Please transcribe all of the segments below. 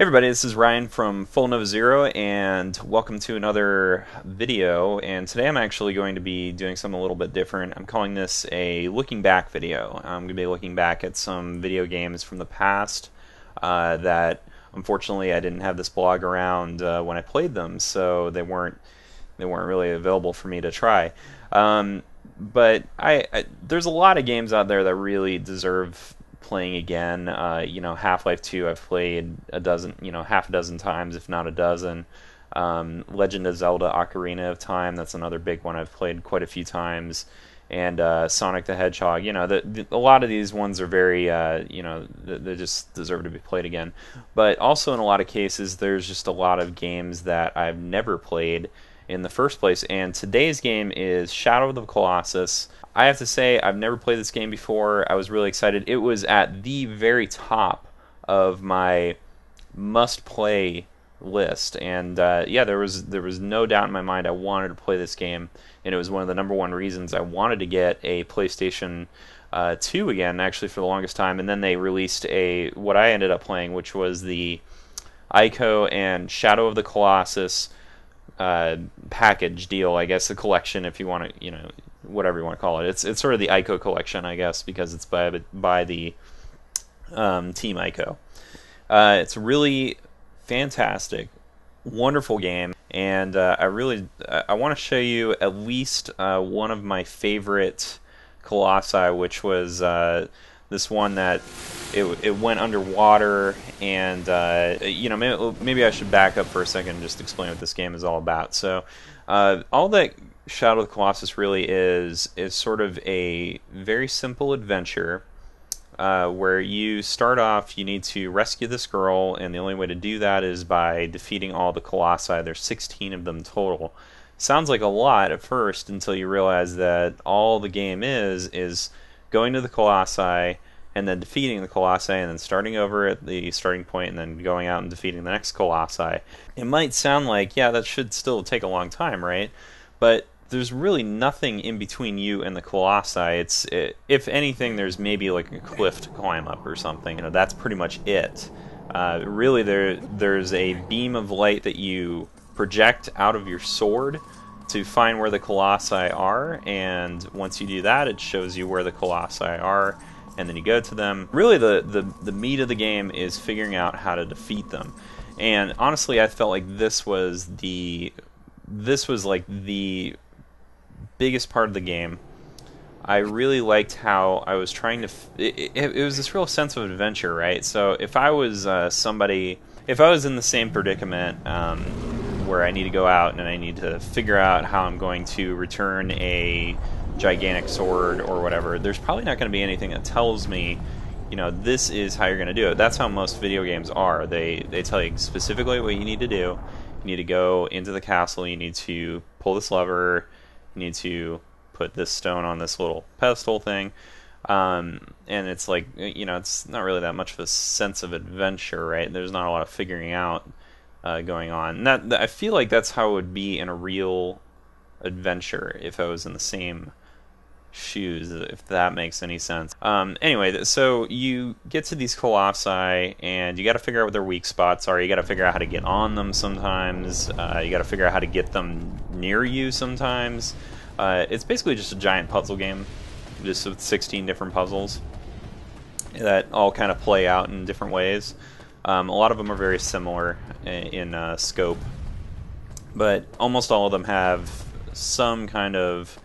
Hey everybody, this is Ryan from fullnovazero, and welcome to another video. And today I'm actually going to be doing something a little bit different. I'm calling this a looking back video. I'm going to be looking back at some video games from the past that unfortunately I didn't have this blog around when I played them, so they weren't really available for me to try. But there's a lot of games out there that really deserve playing again. Half-Life 2 I've played a dozen, half a dozen times, if not a dozen. Legend of Zelda Ocarina of Time, that's another big one I've played quite a few times. And Sonic the Hedgehog, a lot of these ones are very, they just deserve to be played again. But also in a lot of cases, there's just a lot of games that I've never played in the first place. And today's game is Shadow of the Colossus. I have to say, I've never played this game before. I was really excited. It was at the very top of my must-play list, and there was no doubt in my mind I wanted to play this game, and it was one of the number one reasons I wanted to get a PlayStation 2 again, actually, for the longest time. And then they released what I ended up playing, which was the Ico and Shadow of the Colossus package deal, I guess, the collection, if you want to, whatever you want to call it. It's sort of the Ico collection, I guess, because it's by the Team Ico. It's really fantastic, wonderful game, and I want to show you at least one of my favorite Colossi, which was this one that it went underwater, and maybe I should back up for a second and just explain what this game is all about. So all that Shadow of the Colossus really is sort of a very simple adventure where you start off, you need to rescue this girl, and the only way to do that is by defeating all the Colossi. There's 16 of them total. Sounds like a lot at first until you realize that all the game is going to the Colossi and then defeating the Colossi and then starting over at the starting point and then going out and defeating the next Colossi. It might sound like, yeah, that should still take a long time, right? But there's really nothing in between you and the Colossi. If anything, there's maybe like a cliff to climb up or something. That's pretty much it. Really, there's a beam of light that you project out of your sword to find where the Colossi are, and once you do that, it shows you where the Colossi are, and then you go to them. Really, the meat of the game is figuring out how to defeat them. And honestly, I felt like this was like the biggest part of the game. I really liked how I was trying to it was this real sense of adventure, right? So if I was if I was in the same predicament where I need to go out and I need to figure out how I'm going to return a gigantic sword or whatever, there's probably not going to be anything that tells me, this is how you're going to do it. That's how most video games are. They tell you specifically what you need to do. You need to go into the castle, you need to pull this lever, you need to put this stone on this little pedestal thing, and it's like, it's not really that much of a sense of adventure, right? There's not a lot of figuring out going on. I feel like that's how it would be in a real adventure if I was in the same shoes, if that makes any sense. Anyway, so you get to these Colossi, and you got to figure out what their weak spots are. You got to figure out how to get on them sometimes. You got to figure out how to get them near you sometimes. It's basically just a giant puzzle game, just with 16 different puzzles that all kind of play out in different ways. A lot of them are very similar in scope, but almost all of them have some kind of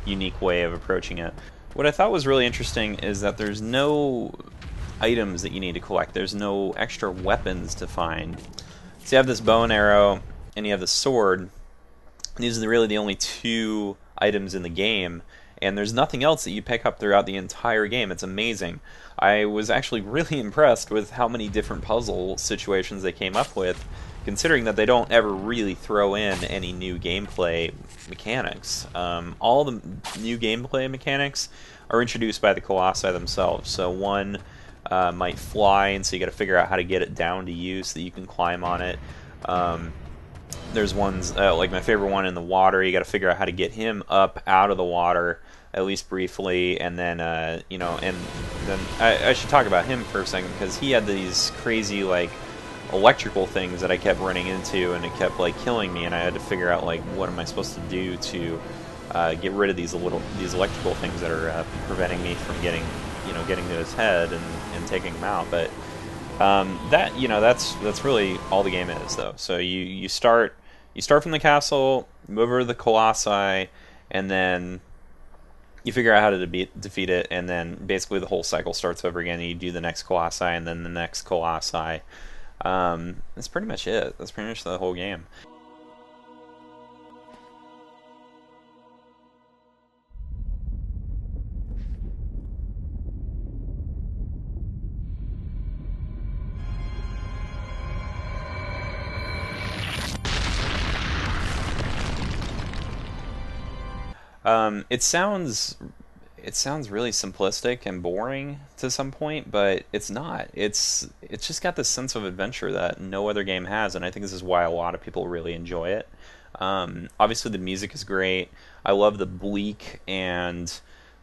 unique way of approaching it. What I thought was really interesting is that there's no items that you need to collect. There's no extra weapons to find. So you have this bow and arrow, and you have the sword. These are really the only two items in the game, and there's nothing else that you pick up throughout the entire game. It's amazing. I was actually really impressed with how many different puzzle situations they came up with, considering that they don't ever really throw in any new gameplay mechanics. All the new gameplay mechanics are introduced by the Colossi themselves. So one might fly, and so you got to figure out how to get it down to you so that you can climb on it. There's ones, like my favorite one in the water, you got to figure out how to get him up out of the water, at least briefly, and then, and then I should talk about him for a second, because he had these crazy, like, electrical things that I kept running into, and it kept like killing me, and I had to figure out like what am I supposed to do to get rid of these electrical things that are preventing me from getting to his head and taking him out. But that's really all the game is, though. So you start from the castle, move over to the Colossi, and then you figure out how to defeat it, and then basically the whole cycle starts over again. You do the next Colossi, and then the next Colossi. That's pretty much it. That's pretty much the whole game. It sounds really simplistic and boring to some point, but it's not. It's just got this sense of adventure that no other game has, and I think this is why a lot of people really enjoy it. Obviously, the music is great. I love the bleak and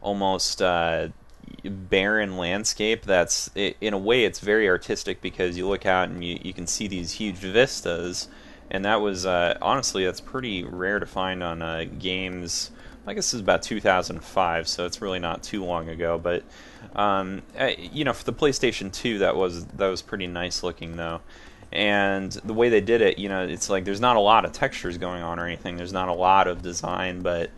almost barren landscape. In a way, it's very artistic because you look out and you can see these huge vistas, and that was honestly that's pretty rare to find on games. I guess this is about 2005, so it's really not too long ago. But for the PlayStation 2, that was pretty nice looking though. And the way they did it, it's like there's not a lot of textures going on or anything. There's not a lot of design, but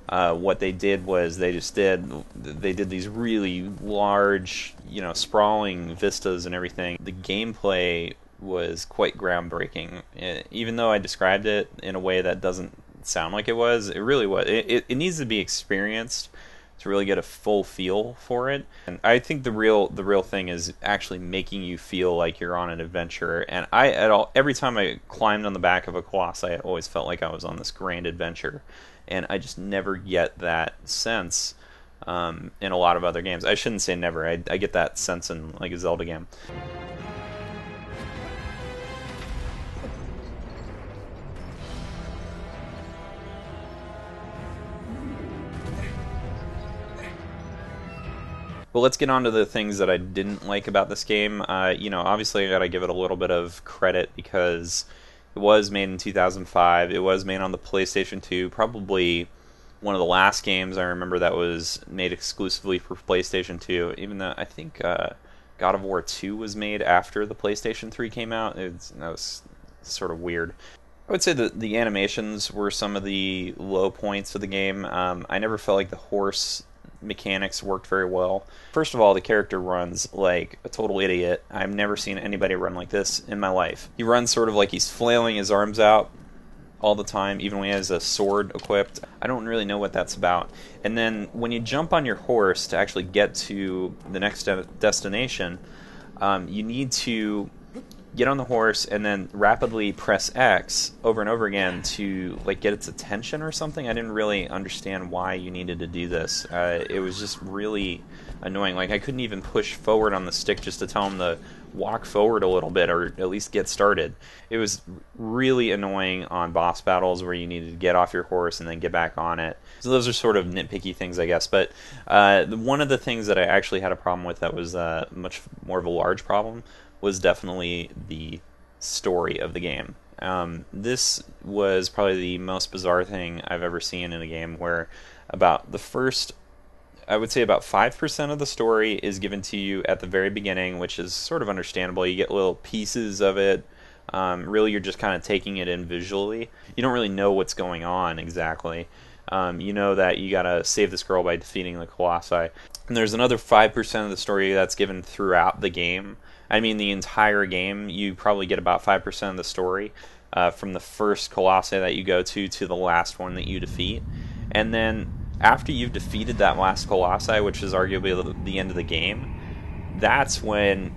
what they did was they did these really large, sprawling vistas and everything. The gameplay was quite groundbreaking, even though I described it in a way that doesn't sound like it was. It really was. It needs to be experienced to really get a full feel for it. And I think the real thing is actually making you feel like you're on an adventure. And every time I climbed on the back of a Colossi, I always felt like I was on this grand adventure. And I just never get that sense in a lot of other games. I shouldn't say never. I get that sense in like a Zelda game. But let's get on to the things that I didn't like about this game. Obviously I gotta give it a little bit of credit because it was made in 2005. It was made on the PlayStation 2. Probably one of the last games I remember that was made exclusively for PlayStation 2. Even though I think God of War 2 was made after the PlayStation 3 came out. That was sort of weird. I would say that the animations were some of the low points of the game. I never felt like the horse mechanics worked very well. First of all, the character runs like a total idiot. I've never seen anybody run like this in my life. He runs sort of like he's flailing his arms out all the time, even when he has a sword equipped. I don't really know what that's about. And then when you jump on your horse to actually get to the next destination, you need to get on the horse and then rapidly press X over and over again to like get its attention or something. I didn't really understand why you needed to do this. It was just really annoying. Like I couldn't even push forward on the stick just to tell him to walk forward a little bit or at least get started. It was really annoying on boss battles where you needed to get off your horse and then get back on it. So those are sort of nitpicky things, I guess. But one of the things that I actually had a problem with that was much more of a large problem was definitely the story of the game. This was probably the most bizarre thing I've ever seen in a game, where about the first, I would say about 5% of the story is given to you at the very beginning, which is sort of understandable. You get little pieces of it. Really, you're just kind of taking it in visually. You don't really know what's going on exactly. You know that you gotta save this girl by defeating the Colossi. And there's another 5% of the story that's given throughout the game. I mean, the entire game, you probably get about 5% of the story from the first Colossi that you go to the last one that you defeat. And then after you've defeated that last Colossi, which is arguably the end of the game, that's when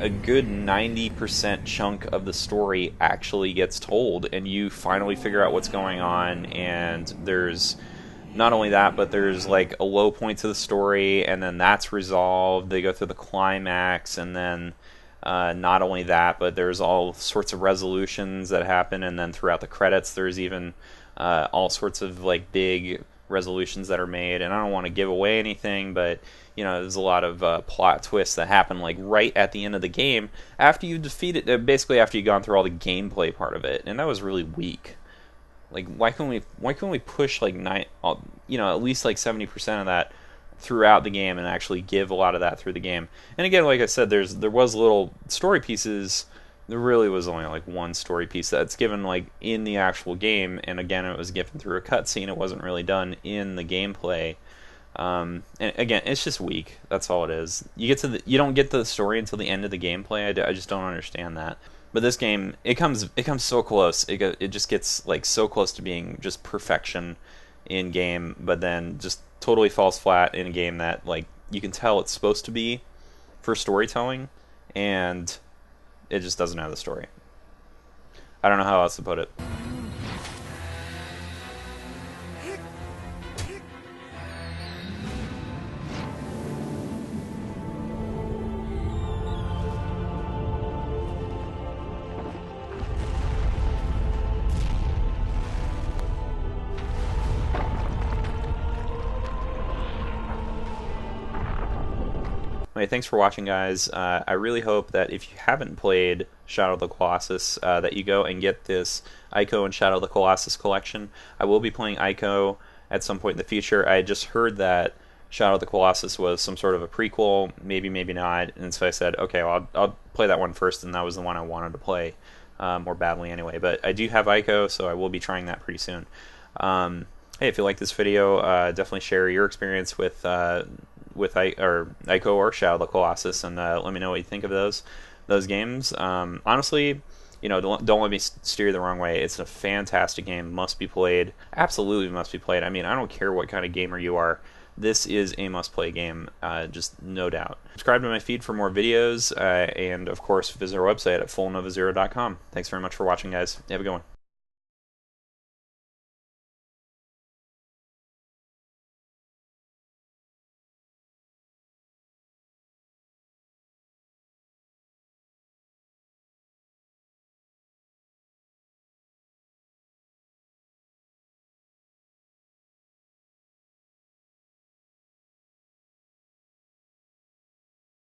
a good 90% chunk of the story actually gets told, and you finally figure out what's going on. And there's not only that, but there's like a low point to the story, and then that's resolved. They go through the climax, and then not only that, but there's all sorts of resolutions that happen, and then throughout the credits there's even all sorts of like big resolutions that are made, and I don't want to give away anything, but there's a lot of plot twists that happen like right at the end of the game after you defeat it, basically after you've gone through all the gameplay part of it, and that was really weak. Like, why can we push like at least like 70% of that throughout the game and actually give a lot of that through the game? And again, like I said, there was little story pieces. There really was only like one story piece that's given like in the actual game, and again, it was given through a cutscene. It wasn't really done in the gameplay. And again, it's just weak. That's all it is. You don't get the story until the end of the gameplay. I just don't understand that. But this game, it comes so close. It just gets like so close to being just perfection in game, but then just totally falls flat in a game that like you can tell it's supposed to be for storytelling, and it just doesn't have the story. I don't know how else to put it. Anyway, thanks for watching, guys. I really hope that if you haven't played Shadow of the Colossus, that you go and get this Ico and Shadow of the Colossus collection. I will be playing Ico at some point in the future. I just heard that Shadow of the Colossus was some sort of a prequel, maybe, maybe not, and so I said, okay, well, I'll play that one first, and that was the one I wanted to play more badly anyway. But I do have Ico, so I will be trying that pretty soon. Hey, if you like this video, definitely share your experience with Ico or Shadow of the Colossus, and let me know what you think of those games. Honestly, don't let me steer you the wrong way. It's a fantastic game, must be played, absolutely must be played. I mean, I don't care what kind of gamer you are. This is a must-play game, just no doubt. Subscribe to my feed for more videos, and of course, visit our website at fullnovazero.com. Thanks very much for watching, guys. Have a good one.